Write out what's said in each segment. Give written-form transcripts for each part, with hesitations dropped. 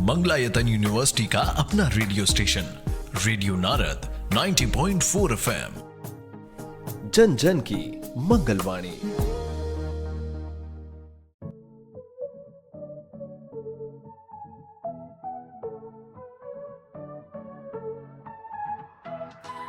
Mangalayatan university का अपना radio station radio Narad 90.4 FM, जन जन की मंगलवाणी।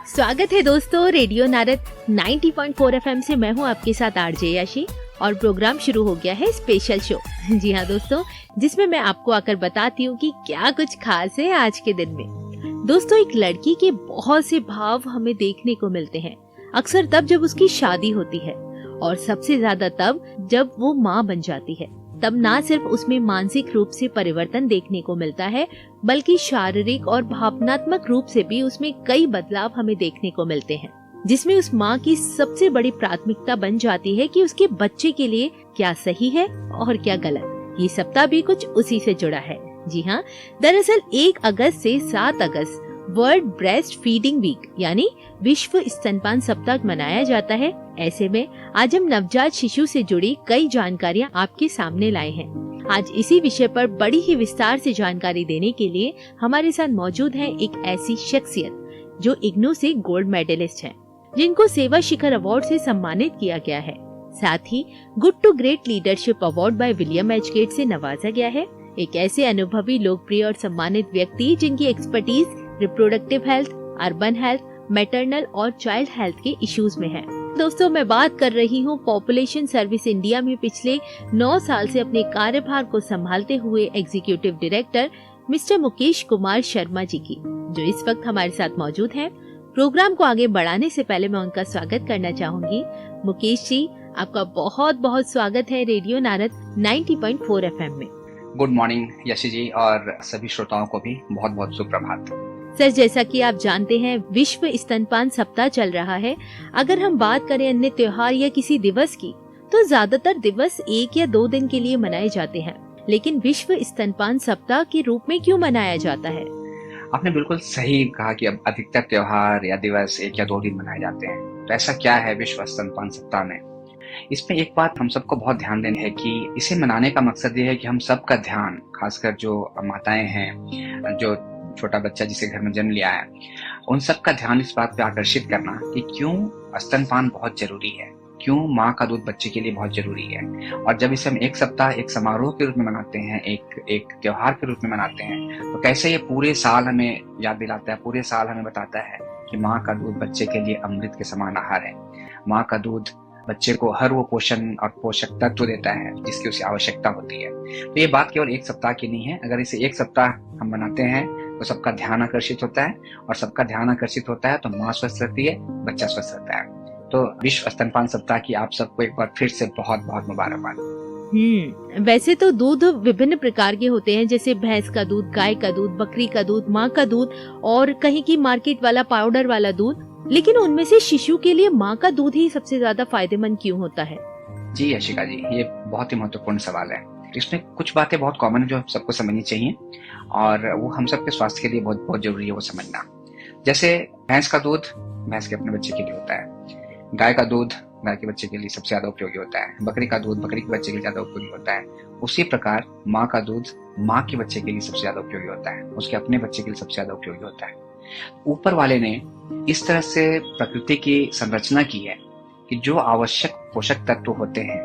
स्वागत है दोस्तों रेडियो नारद 90.4 FM से। मैं हूं आपके साथ आरजे याशी और प्रोग्राम शुरू हो गया है स्पेशल शो। जी हाँ दोस्तों, जिसमें मैं आपको आकर बताती हूँ कि क्या कुछ खास है आज के दिन में। दोस्तों, एक लड़की के बहुत से भाव हमें देखने को मिलते हैं, अक्सर तब जब उसकी शादी होती है और सबसे ज्यादा तब जब वो माँ बन जाती है। तब ना सिर्फ उसमें मानसिक रूप से परिवर्तन देखने को मिलता है, बल्कि शारीरिक और भावनात्मक रूप से भी उसमें कई बदलाव हमें देखने को मिलते हैं, जिसमें उस माँ की सबसे बड़ी प्राथमिकता बन जाती है कि उसके बच्चे के लिए क्या सही है और क्या गलत। ये सप्ताह भी कुछ उसी से जुड़ा है। जी हाँ, दरअसल 1 अगस्त से 7 अगस्त वर्ल्ड ब्रेस्ट फीडिंग वीक यानी विश्व स्तनपान सप्ताह मनाया जाता है। ऐसे में आज हम नवजात शिशु से जुड़ी कई जानकारियाँ आपके सामने लाए हैं। आज इसी विषय पर बड़ी ही विस्तार से जानकारी देने के लिए हमारे साथ मौजूद है एक ऐसी शख्सियत जो इग्नू से गोल्ड मेडलिस्ट हैं, जिनको सेवा शिखर अवार्ड से सम्मानित किया गया है। साथ ही good to great leadership award by William H Gates से नवाजा गया है। एक ऐसे अनुभवी, लोकप्रिय और सम्मानित व्यक्ति जिनकी expertise reproductive health, urban health, maternal और चाइल्ड हेल्थ के इश्यूज में है। दोस्तों, मैं बात कर रही हूँ पॉपुलेशन सर्विस इंडिया में पिछले 9 साल से अपने कार्यभार को संभालते हुए executive director mister Mukesh Kumar Sharma ji की, जो इस वक्त हमारे साथ मौजूद हैं। प्रोग्राम को आगे बढ़ाने से पहले मैं उनका स्वागत करना चाहूंगी। मुकेश जी, आपका बहुत बहुत स्वागत है रेडियो नारद 90.4 FM में। गुड मॉर्निंग यशी जी, और सभी श्रोताओं को भी बहुत बहुत सुप्रभात। सर, जैसा कि आप जानते हैं विश्व स्तनपान सप्ताह चल रहा है। अगर हम बात करें अन्य त्योहार या किसी दिवस की, तो ज्यादातर दिवस 1 या 2 दिन के लिए मनाए जाते हैं, लेकिन विश्व स्तनपान सप्ताह के रूप में क्यों मनाया जाता है? आपने बिल्कुल सही कहा कि अब अधिकतर त्योहार या दिवस 1 या 2 दिन मनाए जाते हैं। तो ऐसा क्या है विश्व स्तनपान सप्ताह में? इसमें एक बात हम सबको बहुत ध्यान देनी है कि इसे मनाने का मकसद ये है कि हम सबका ध्यान, खासकर जो माताएं हैं, जो छोटा बच्चा जिसे घर में जन्म लिया है, उन सब का ध्यान इस बात पे आकर्षित करना कि क्यों स्तनपान बहुत जरूरी है, क्यों माँ का दूध बच्चे के लिए बहुत जरूरी है। और जब इसे हम एक सप्ताह एक समारोह के रूप में मनाते हैं, एक त्योहार के रूप में मनाते हैं, तो कैसे ये पूरे साल हमें याद दिलाता है, पूरे साल हमें बताता है कि माँ का दूध बच्चे के लिए अमृत के समान आहार है। माँ का दूध बच्चे को हर वो पोषण और पोषक तत्व देता है जिसकी उसे आवश्यकता होती है। तो ये बात केवल 1 सप्ताह की नहीं है। अगर इसे 1 सप्ताह हम मनाते हैं तो सबका ध्यान आकर्षित होता है, और सबका ध्यान आकर्षित होता है तो माँ स्वस्थ रहती है, बच्चा स्वस्थ रहता है। तो विश्व स्तनपान सप्ताह की आप सबको एक बार फिर से बहुत बहुत मुबारकबाद। वैसे तो दूध विभिन्न प्रकार के होते हैं, जैसे भैंस का दूध, गाय का दूध, बकरी का दूध, माँ का दूध और कहीं की मार्केट वाला पाउडर वाला दूध, लेकिन उनमें से शिशु के लिए माँ का दूध ही सबसे ज्यादा फायदेमंद क्यों होता है? जी यशिका जी, ये बहुत ही महत्वपूर्ण सवाल है। इसमें कुछ बातें बहुत कॉमन है जो सबको समझनी चाहिए, और वो हम सबके स्वास्थ्य के लिए बहुत बहुत जरूरी है वो समझना। जैसे भैंस का दूध भैंस के अपने बच्चे के लिए होता है, गाय का दूध गाय के बच्चे के लिए सबसे ज्यादा उपयोगी होता है, बकरी का दूध बकरी के बच्चे के लिए ज्यादा उपयोगी होता है। उसी प्रकार माँ का दूध माँ के बच्चे के लिए सबसे ज्यादा उपयोगी होता है, उसके अपने बच्चे के लिए सबसे ज्यादा उपयोगी होता है। ऊपर वाले ने इस तरह से प्रकृति की संरचना की है कि जो आवश्यक पोषक तत्व होते हैं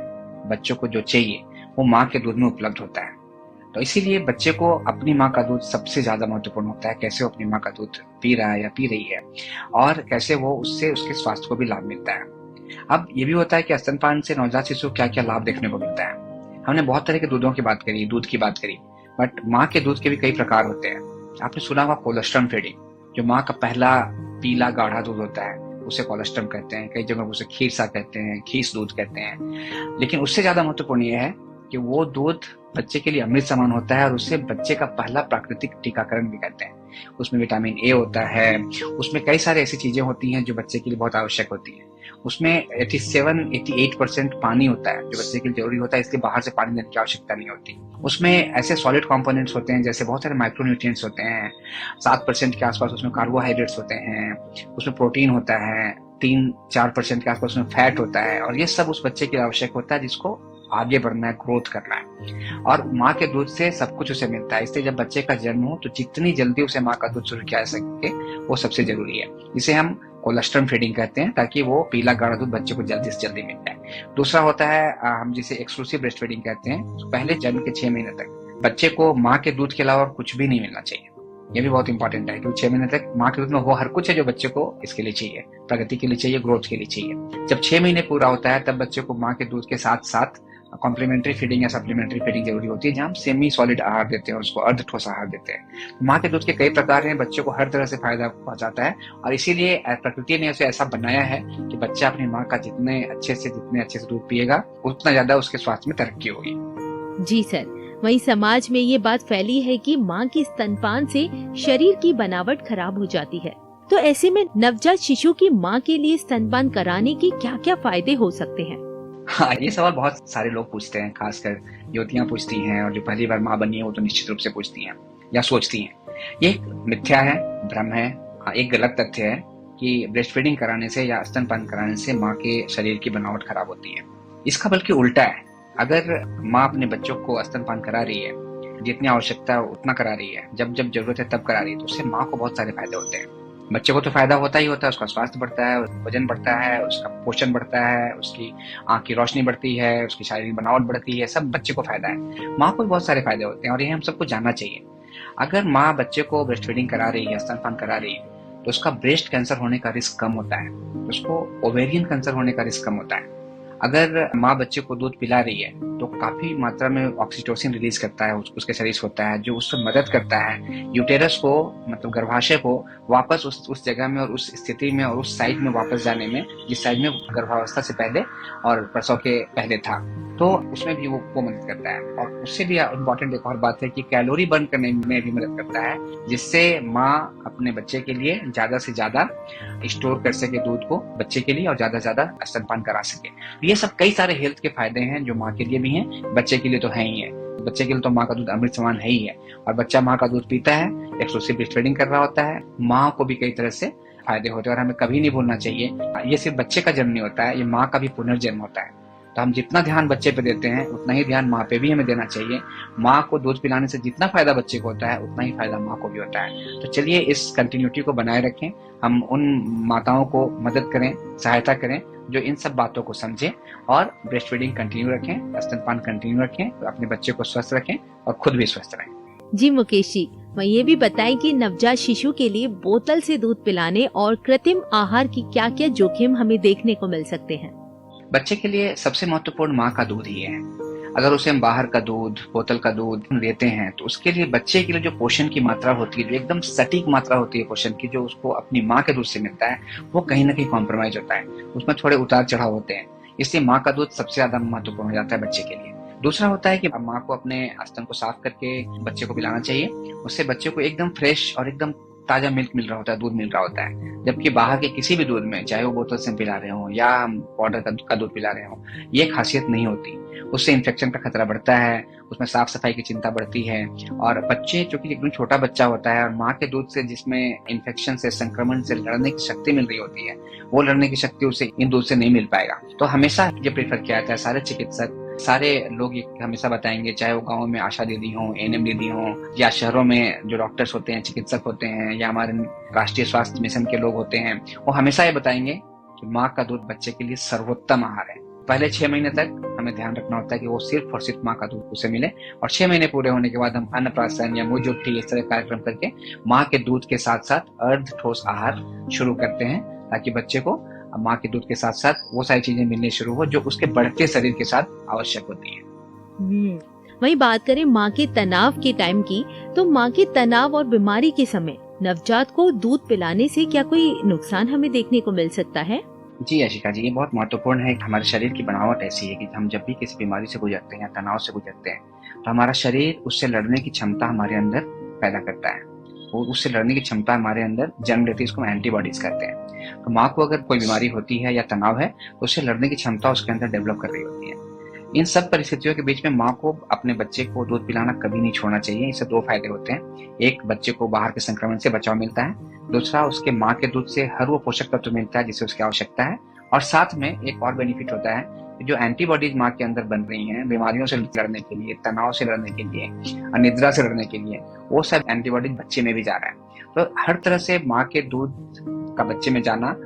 बच्चों को जो चाहिए वो माँ के दूध में उपलब्ध होता है। तो इसीलिए बच्चे को अपनी माँ का दूध सबसे ज्यादा महत्वपूर्ण होता है, कैसे वो अपनी माँ का दूध पी रहा है या पी रही है, और कैसे वो उससे उसके स्वास्थ्य को भी लाभ मिलता है। अब ये भी होता है कि स्तनपान से नवजात शिशु को क्या क्या लाभ देखने को मिलता है। हमने बहुत तरह के दूधों की बात करी, दूध की बात करी, बट माँ के दूध के भी कई प्रकार होते हैं। आपने सुना होगा कोलेस्ट्रॉम फीडिंग, जो माँ का पहला पीला गाढ़ा दूध होता है उसे कोलेस्ट्रम कहते हैं, कई जगह उसे खीर सा कहते हैं, खीस दूध कहते हैं। लेकिन उससे ज्यादा महत्वपूर्ण यह है कि वो दूध बच्चे के लिए अमृत समान होता है, और उससे बच्चे का पहला प्राकृतिक टीकाकरण भी कहते हैं। उसमें विटामिन ए होता है, उसमें कई सारी ऐसी चीजें होती हैं जो बच्चे के लिए बहुत आवश्यक होती हैं। उसमें 87-88% पानी होता है जो बच्चे के लिए जरूरी होता है, इसलिए बाहर से पानी देने की आवश्यकता नहीं होती। उसमें ऐसे सॉलिड कंपोनेंट्स होते हैं, जैसे बहुत सारे माइक्रोन्यूट्रिएंट्स होते हैं, 7% के आसपास उसमें कार्बोहाइड्रेट्स होते हैं, उसमें प्रोटीन होता है, 3-4% के आसपास उसमें फैट होता है, और ये सब उस बच्चे के लिए आवश्यक होता है जिसको आगे बढ़ना है, ग्रोथ करना है। और माँ के दूध से सब कुछ उसे मिलता है, इसलिए जब बच्चे का जन्म हो तो जितनी जल्दी उसे माँ का दूध शुरू किया जा सके वो सबसे जरूरी है। इसे हम कोलेस्ट्रम फीडिंग कहते हैं, ताकि वो पीला गाढ़ा दूध बच्चे को जल्दी से जल्दी मिल जाए। दूसरा होता है हम जिसे एक्सक्लूसिव ब्रेस्ट फीडिंग कहते हैं। पहले जन्म के 6 महीने तक बच्चे को माँ के दूध के अलावा और कुछ भी नहीं मिलना चाहिए। ये भी बहुत इंपॉर्टेंट है, क्योंकि 6 महीने तक माँ के दूध में वो हर कुछ है जो बच्चे को इसके लिए चाहिए, प्रगति के लिए चाहिए, ग्रोथ के लिए चाहिए। जब 6 महीने पूरा होता है तब बच्चे को माँ के दूध के साथ साथ कॉम्प्लीमेंट्री फीडिंग या सप्लीमेंट्री फीडिंग जरूरी होती है, जहाँ हम सेमी सॉलिड आहार देते हैं, उसको अर्ध ठोस आहार देते हैं। माँ के दूध के कई प्रकार हैं, बच्चे को हर तरह से फायदा पहुंचाता है, और इसीलिए प्रकृति ने उसे ऐसा बनाया है कि बच्चा अपनी माँ का जितने अच्छे से दूध पिएगा उतना ज्यादा उसके स्वास्थ्य में तरक्की होगी। जी सर, वहीं समाज में ये बात फैली है कि माँ की स्तनपान से शरीर की बनावट खराब हो जाती है, तो ऐसे में नवजात शिशु की माँ के लिए स्तनपान कराने के क्या क्या फायदे हो सकते हैं? हाँ, ये सवाल बहुत सारे लोग पूछते हैं, खासकर युवतियां पूछती हैं, और जो पहली बार माँ बनी है वो तो निश्चित रूप से पूछती हैं या सोचती हैं। ये एक मिथ्या है, भ्रम है, एक गलत तथ्य है कि ब्रेस्ट फीडिंग कराने से या स्तनपान कराने से माँ के शरीर की बनावट खराब होती है। इसका बल्कि उल्टा है। अगर माँ अपने बच्चों को स्तनपान करा रही है, जितनी आवश्यकता है उतना करा रही है, जब जब जरूरत है तब करा रही है, तो उससे माँ को बहुत सारे फायदे होते हैं। बच्चे को तो फायदा होता ही होता है, उसका स्वास्थ्य बढ़ता है, वजन बढ़ता है, उसका पोषण बढ़ता है, उसकी आंख की रोशनी बढ़ती है, उसकी शारीरिक बनावट बढ़ती है, सब बच्चे को फायदा है। माँ को भी बहुत सारे फायदे होते हैं, और ये हम सबको जानना चाहिए। अगर माँ बच्चे को ब्रेस्ट फीडिंग करा रही है, स्तनपान करा रही है, तो उसका ब्रेस्ट कैंसर होने का रिस्क कम होता है, उसको ओवेरियन कैंसर होने का रिस्क कम होता है। अगर माँ बच्चे को दूध पिला रही है तो काफी मात्रा में ऑक्सीटोसिन रिलीज करता है, उसके शरीर से होता है, जो उसको मदद करता है यूटेरस को, मतलब गर्भाशय को वापस उस जगह में और उस स्थिति में और उस साइज में वापस जाने में, जिस साइज में गर्भावस्था से पहले और प्रसव के पहले था, तो उसमें भी वो मदद करता है। और उससे भी इम्पोर्टेंट एक और बात है कि कैलोरी बर्न करने में भी मदद करता है, जिससे माँ अपने बच्चे के लिए ज्यादा से ज्यादा स्टोर कर सके दूध को बच्चे के लिए, और ज्यादा से ज्यादा स्तनपान करा सके। ये सब कई सारे हेल्थ के फायदे हैं जो माँ के लिए भी हैं, बच्चे के लिए तो है ही है। बच्चे के लिए तो माँ का दूध अमृत समान है ही है, और बच्चा माँ का दूध पीता है, एक्सक्लूसिव ब्रेस्ट फीडिंग कर रहा होता है, माँ को भी कई तरह से फायदे होते हैं। और हमें कभी नहीं भूलना चाहिए, ये सिर्फ बच्चे का जन्म नहीं होता है, ये माँ का भी पुनर्जन्म होता है। तो हम जितना ध्यान बच्चे पे देते हैं उतना ही ध्यान माँ पे भी हमें देना चाहिए। माँ को दूध पिलाने से जितना फायदा बच्चे को होता है उतना ही फायदा माँ को भी होता है। तो चलिए इस कंटिन्यूटी को बनाए रखें, हम उन माताओं को मदद करें, सहायता करें जो इन सब बातों को समझें, और ब्रेस्ट फीडिंग कंटिन्यू रखें, स्तनपान कंटिन्यू रखें, अपने बच्चे को स्वस्थ रखें और खुद भी स्वस्थ रहें। जी मुकेश जी, वह ये भी बताएं कि नवजात शिशु के लिए बोतल से दूध पिलाने और कृत्रिम आहार की क्या क्या जोखिम हमें देखने को मिल सकते हैं? बच्चे के लिए सबसे महत्वपूर्ण माँ का दूध ही है। अगर उसे हम बाहर का दूध, बोतल का दूध लेते हैं तो उसके लिए, बच्चे के लिए जो पोषण की मात्रा होती है, जो एकदम सटीक मात्रा होती है पोषण की, जो उसको अपनी माँ के दूध से मिलता है, वो कहीं ना कहीं कॉम्प्रोमाइज होता है, उसमें थोड़े उतार चढ़ाव होते हैं। इसलिए माँ का दूध सबसे ज्यादा महत्वपूर्ण हो जाता है बच्चे के लिए। दूसरा होता है कि माँ को अपने स्तन को साफ करके बच्चे को पिलाना चाहिए, उससे बच्चे को एकदम फ्रेश और एकदम ताजा मिल्क मिल रहा होता है, दूध मिल रहा होता है। जबकि बाहर के किसी भी दूध में, चाहे वो बोतल से पिला रहे हो या हम पाउडर का दूध पिला रहे हो, ये खासियत नहीं होती। उससे इन्फेक्शन का खतरा बढ़ता है, उसमें साफ सफाई की चिंता बढ़ती है, और बच्चे, जो कि एकदम छोटा बच्चा होता है, और माँ के दूध से जिसमें इन्फेक्शन से, संक्रमण से लड़ने की शक्ति मिल रही होती है, वो लड़ने की शक्ति उसे इन दूध से नहीं मिल पाएगा। तो हमेशा ये प्रेफर किया जाता है, सारे चिकित्सक, सारे लोग ये हमेशा बताएंगे, चाहे वो गाँव में आशा दीदी हो, एएनएम दीदी हो, या शहरों में जो डॉक्टर्स होते हैं, चिकित्सक होते हैं, या हमारे राष्ट्रीय स्वास्थ्य मिशन के लोग होते हैं, वो हमेशा ये बताएंगे कि माँ का दूध बच्चे के लिए सर्वोत्तम आहार है। पहले 6 महीने तक हमें ध्यान रखना होता है कि वो सिर्फ और सिर्फ माँ का दूध उसे मिले, और 6 महीने पूरे होने के बाद हम अन्नप्राशन या मुंह जुट्ठी इस तरह कार्यक्रम करके माँ के दूध के साथ साथ अर्ध ठोस आहार शुरू करते हैं, ताकि बच्चे को माँ के दूध के साथ साथ वो सारी चीजें मिलने शुरू हो जो उसके बढ़ते शरीर के साथ आवश्यक होती है। वही बात करें माँ के तनाव के टाइम की, तो माँ के तनाव और बीमारी के समय नवजात को दूध पिलाने से क्या कोई नुकसान हमें देखने को मिल सकता है? जी आशिका जी, ये बहुत महत्वपूर्ण है। हमारे शरीर की बनावट ऐसी है कि हम जब भी किसी बीमारी से गुजरते हैं, तनाव से गुजरते हैं, तो हमारा शरीर उससे लड़ने की क्षमता हमारे अंदर पैदा करता है, वो उससे लड़ने की क्षमता हमारे अंदर जन्म लेती है, इसको एंटीबॉडीज कहते हैं। तो माँ को अगर कोई बीमारी होती है या तनाव है तो उससे लड़ने की क्षमता उसके अंदर डेवलप कर रही होती है। इन सब परिस्थितियों के बीच में माँ को अपने बच्चे को दूध पिलाना कभी नहीं छोड़ना चाहिए। इससे 2 फायदे होते हैं, एक, बच्चे को बाहर के संक्रमण से बचाव मिलता है, दूसरा, उसके माँ के दूध से हर वो पोषक तत्व मिलता है जिसे उसकी आवश्यकता है, और साथ में एक और बेनिफिट होता है जो एंटीबॉडीज माँ के अंदर बन रही हैं बीमारियों से लड़ने के लिए, तनाव से लड़ने के लिए, अनिद्रा से लड़ने के लिए, वो सब एंटीबॉडीज बच्चे में भी जा रहा है। तो हर तरह से माँ के दूध का बच्चे में जाना,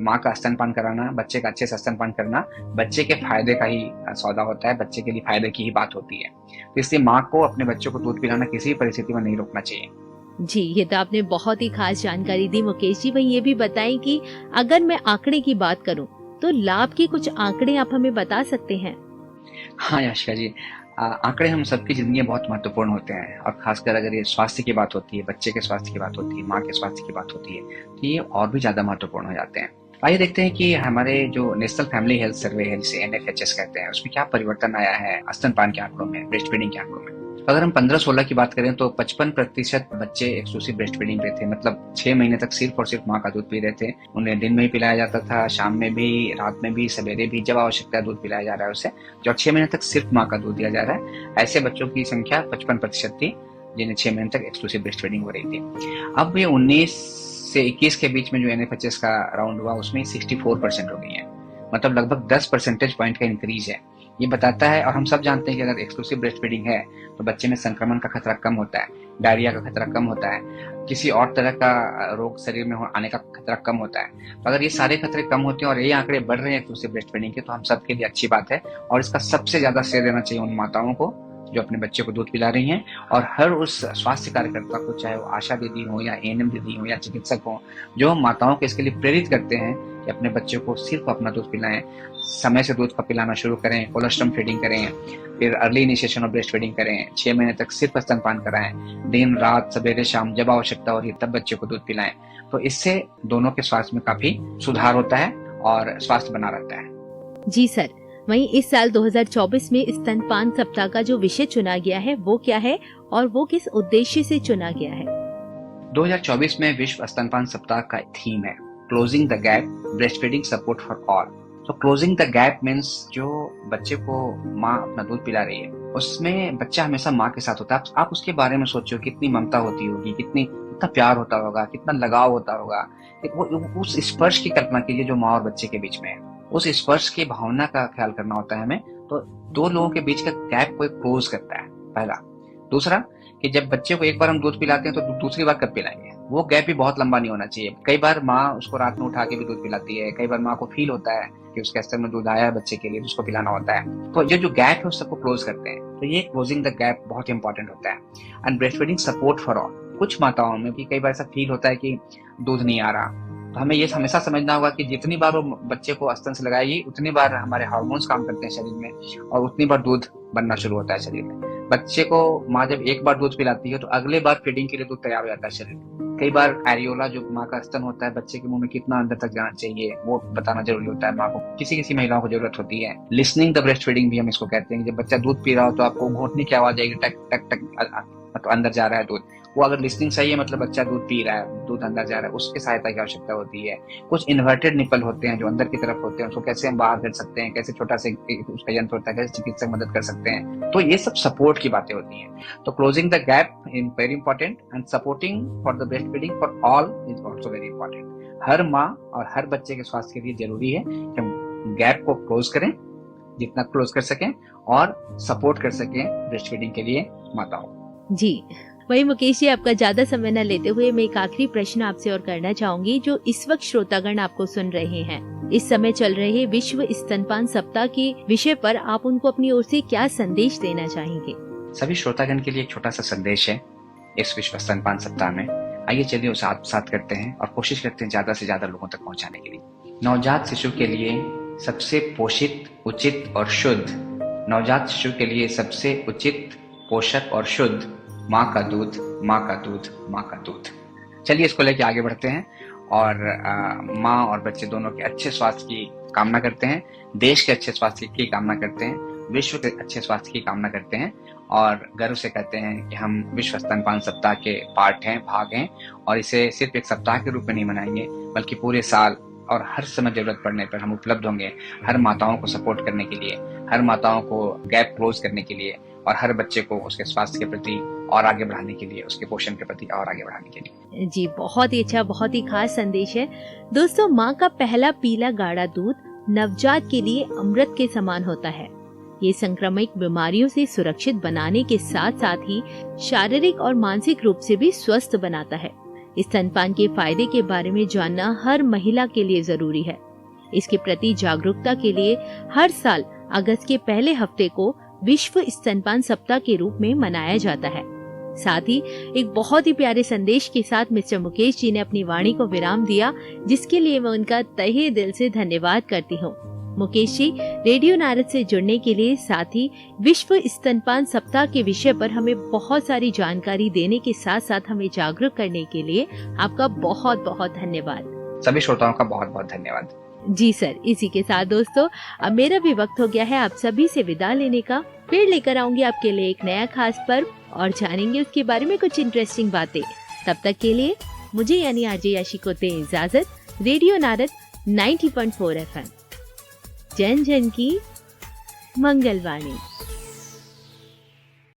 माँ का स्तनपान कराना, बच्चे का अच्छे से स्तनपान करना बच्चे के फायदे का ही सौदा होता है, बच्चे के लिए फायदे की ही बात होती है। तो इसलिए माँ को अपने बच्चों को दूध पिलाना किसी परिस्थिति में नहीं रोकना चाहिए। जी, ये तो आपने बहुत ही खास जानकारी दी मुकेश जी। वहीं ये भी बताएं कि अगर मैं आंकड़े की बात करूं तो लाभ के कुछ आंकड़े आप हमें बता सकते हैं? हाँ याशिका जी, आंकड़े हम सबकी जिंदगी में बहुत महत्वपूर्ण होते हैं, और खासकर अगर ये स्वास्थ्य की बात होती है, बच्चे के स्वास्थ्य की बात होती है, माँ के स्वास्थ्य की बात होती है, तो ये और भी ज्यादा महत्वपूर्ण हो जाते हैं। आइए देखते हैं कि हमारे जो नेशनल फैमिली हेल्थ सर्वे है, जिसे NFHS कहते हैं, उसमें क्या परिवर्तन आया है स्तनपान के आंकड़ों में, ब्रेस्ट फीडिंग के आंकड़ों में। अगर हम 15-16 की बात करें तो 55% बच्चे एक्सक्लूसिव ब्रेस्ट फीडिंग पे थे, मतलब 6 महीने तक सिर्फ और सिर्फ माँ का दूध पी रहे थे। उन्हें दिन में ही पिलाया जाता था, शाम में भी, रात में भी, सवेरे भी, जब आवश्यकता है दूध पिलाया जा रहा है उसे, जो 6 महीने तक सिर्फ माँ का दूध दिया जा रहा है। ऐसे बच्चों की संख्या 55% थी जिन्हें 6 महीने तक एक्सक्लूसिव ब्रेस्ट फीडिंग हो रही थी। अब ये 19 से 21 के बीच में जो NFHS का राउंड हुआ उसमें 64% हो गई है, मतलब लगभग 10 परसेंटेज पॉइंट का इंक्रीज है। ये बताता है, और हम सब जानते हैं कि अगर एक्सक्लूसिव ब्रेस्ट फीडिंग है तो बच्चे में संक्रमण का खतरा कम होता है, डायरिया का खतरा कम होता है, किसी और तरह का रोग शरीर में आने का खतरा कम होता है। तो अगर ये सारे खतरे कम होते हैं और ये आंकड़े बढ़ रहे हैं एक्सक्लूसिव ब्रेस्ट फीडिंग के, तो हम सबके लिए अच्छी बात है। और इसका सबसे ज्यादा श्रेय देना चाहिए उन माताओं को जो अपने बच्चे को दूध पिला रही हैं, और हर उस स्वास्थ्य कार्यकर्ता को, चाहे वो आशा दीदी हो या ANM दीदी हो या चिकित्सक हो, जो माताओं को इसके लिए प्रेरित करते हैं कि अपने बच्चे को सिर्फ अपना दूध पिलाएं, समय से दूध का पिलाना शुरू करें, कोलोस्ट्रम फीडिंग करें, फिर early initiation of breast feeding करें, 6 महीने तक सिर्फ स्तनपान कराएं, दिन रात सवेरे शाम जब आवश्यकता हो रही है तब बच्चे को दूध पिलाएं। तो इससे दोनों के स्वास्थ्य में काफी सुधार होता है और स्वास्थ्य बना रहता है। जी सर, वहीं इस साल 2024 में स्तनपान सप्ताह का जो विषय चुना गया है वो क्या है और वो किस उद्देश्य से चुना गया है? 2024 में विश्व स्तनपान सप्ताह का थीम है closing the gap, breast feeding support for all. तो क्लोजिंग द गैप मीन्स जो बच्चे को माँ अपना दूध पिला रही है उसमें बच्चा हमेशा माँ के साथ होता है। आप उसके बारे में सोचो, कितनी ममता होती होगी, कितना प्यार होता होगा, कितना लगाव होता होगा। उस स्पर्श की कल्पना कीजिए जो माँ और बच्चे के बीच में है, उस स्पर्श की भावना का ख्याल करना होता है हमें। तो दो लोगों के बीच का गैप को क्लोज करता है, पहला। दूसरा कि जब बच्चे को एक बार हम दूध पिलाते हैं तो दूसरी बार कब पिलाएंगे, वो गैप भी बहुत लंबा नहीं होना चाहिए। कई बार माँ उसको रात में उठा के भी दूध पिलाती है, कई बार माँ को फील होता है कि उसके स्तर में दूध आया है बच्चे के लिए, उसको पिलाना होता है। तो ये जो गैप है उस सबको क्लोज करते हैं। तो ये क्लोजिंग द गैप बहुत इंपॉर्टेंट होता है। And breast feeding support for all, कुछ माताओं में भी कई बार ऐसा फील होता है कि दूध नहीं आ रहा, तो हमें ये हमेशा समझना होगा कि जितनी बार वो बच्चे को स्तन से लगाएगी उतनी बार हमारे हार्मोन्स काम करते हैं शरीर में और उतनी बार दूध बनना शुरू होता है शरीर में। बच्चे को माँ जब एक बार दूध पिलाती है तो अगले बार फीडिंग के लिए दूध तैयार हो जाता है शरीर में। कई बार एरियोला जो माँ का स्तन होता है, बच्चे के मुंह में कितना अंदर तक जाना चाहिए वो बताना जरूरी होता है माँ को। किसी महिलाओं को जरूरत होती है। लिसनिंग द ब्रेस्ट फीडिंग भी हम इसको कहते हैं। जब बच्चा दूध पी रहा हो तो आपको घोटने की आवाज आएगी, टक टक टक, तो अंदर जा रहा है दूध। वो अगर लिसनिंग सही है मतलब बच्चा दूध पी रहा है, दूध अंदर जा रहा है, उसकी सहायता की आवश्यकता होती है। कुछ इन्वर्टेड निपल होते हैं जो अंदर की तरफ होते हैं, उसको कैसे हम बाहर कर सकते हैं, कैसे छोटा से उसका यंत्र होता है, कैसे चिकित्सक मदद कर सकते हैं। तो ये सब सपोर्ट की बातें होती हैं। तो closing the gap is very important and supporting for the breast feeding for all is also very important. हर माँ और हर बच्चे के स्वास्थ्य के लिए जरूरी है कि हम गैप को क्लोज करें, जितना क्लोज कर सकें और सपोर्ट कर सकें ब्रेस्ट फीडिंग के लिए माताओं। जी, वही मुकेश जी, आपका ज्यादा समय न लेते हुए मैं एक आखिरी प्रश्न आपसे और करना चाहूंगी। जो इस वक्त श्रोतागण आपको सुन रहे हैं, इस समय चल रहे विश्व स्तनपान सप्ताह के विषय पर आप उनको अपनी ओर से क्या संदेश देना चाहेंगे? सभी श्रोतागण के लिए एक छोटा सा संदेश है इस विश्व स्तनपान सप्ताह में। आइए चलिए उसे आत्मसात करते हैं और कोशिश करते हैं ज्यादा से ज्यादा लोगों तक पहुंचाने के लिए। नवजात शिशु के लिए सबसे पोषित, उचित और शुद्ध, नवजात शिशु के लिए सबसे उचित, पोषक और शुद्ध माँ का दूध, माँ का दूध, माँ का दूध। चलिए इसको लेके आगे बढ़ते हैं और माँ और बच्चे दोनों के अच्छे स्वास्थ्य की कामना करते हैं, देश के अच्छे स्वास्थ्य की कामना करते हैं, विश्व के अच्छे स्वास्थ्य की कामना करते हैं और गर्व से कहते हैं कि हम विश्व स्तनपान सप्ताह के पार्ट हैं, भाग हैं और इसे सिर्फ एक सप्ताह के रूप में नहीं मनाएंगे बल्कि पूरे साल और हर समय जरूरत पड़ने पर हम उपलब्ध होंगे हर माताओं को सपोर्ट करने के लिए, हर माताओं को गैप क्लोज करने के लिए और हर बच्चे को उसके स्वास्थ्य के प्रति और आगे बढ़ाने के लिए, उसके पोषण के प्रति और आगे बढ़ाने के लिए। जी, बहुत ही अच्छा, बहुत ही खास संदेश है। दोस्तों, माँ का पहला पीला गाढ़ा दूध नवजात के लिए अमृत के समान होता है। ये संक्रामक बीमारियों से सुरक्षित बनाने के साथ साथ ही शारीरिक और मानसिक रूप से भी स्वस्थ बनाता है। स्तनपान के फायदे के बारे में जानना हर महिला के लिए जरूरी है। इसके प्रति जागरूकता के लिए हर साल अगस्त के पहले हफ्ते को विश्व स्तनपान सप्ताह के रूप में मनाया जाता है। साथ ही एक बहुत ही प्यारे संदेश के साथ मिस्टर मुकेश जी ने अपनी वाणी को विराम दिया, जिसके लिए मैं उनका तहे दिल से धन्यवाद करती हूँ। मुकेश जी, रेडियो नारद से जुड़ने के लिए, साथ ही विश्व स्तनपान सप्ताह के विषय पर हमें बहुत सारी जानकारी देने के साथ साथ हमें जागरूक करने के लिए आपका बहुत बहुत धन्यवाद। सभी श्रोताओं का बहुत बहुत धन्यवाद। जी सर, इसी के साथ दोस्तों अब मेरा भी वक्त हो गया है आप सभी से विदा लेने का। फिर लेकर आऊंगी आपके लिए एक नया खास पर्व और जानेंगे उसके बारे में कुछ इंटरेस्टिंग बातें। तब तक के लिए मुझे यानी आरजे याशी को दे इजाजत। रेडियो नारद 90.4 FM, जन जन की मंगलवाणी।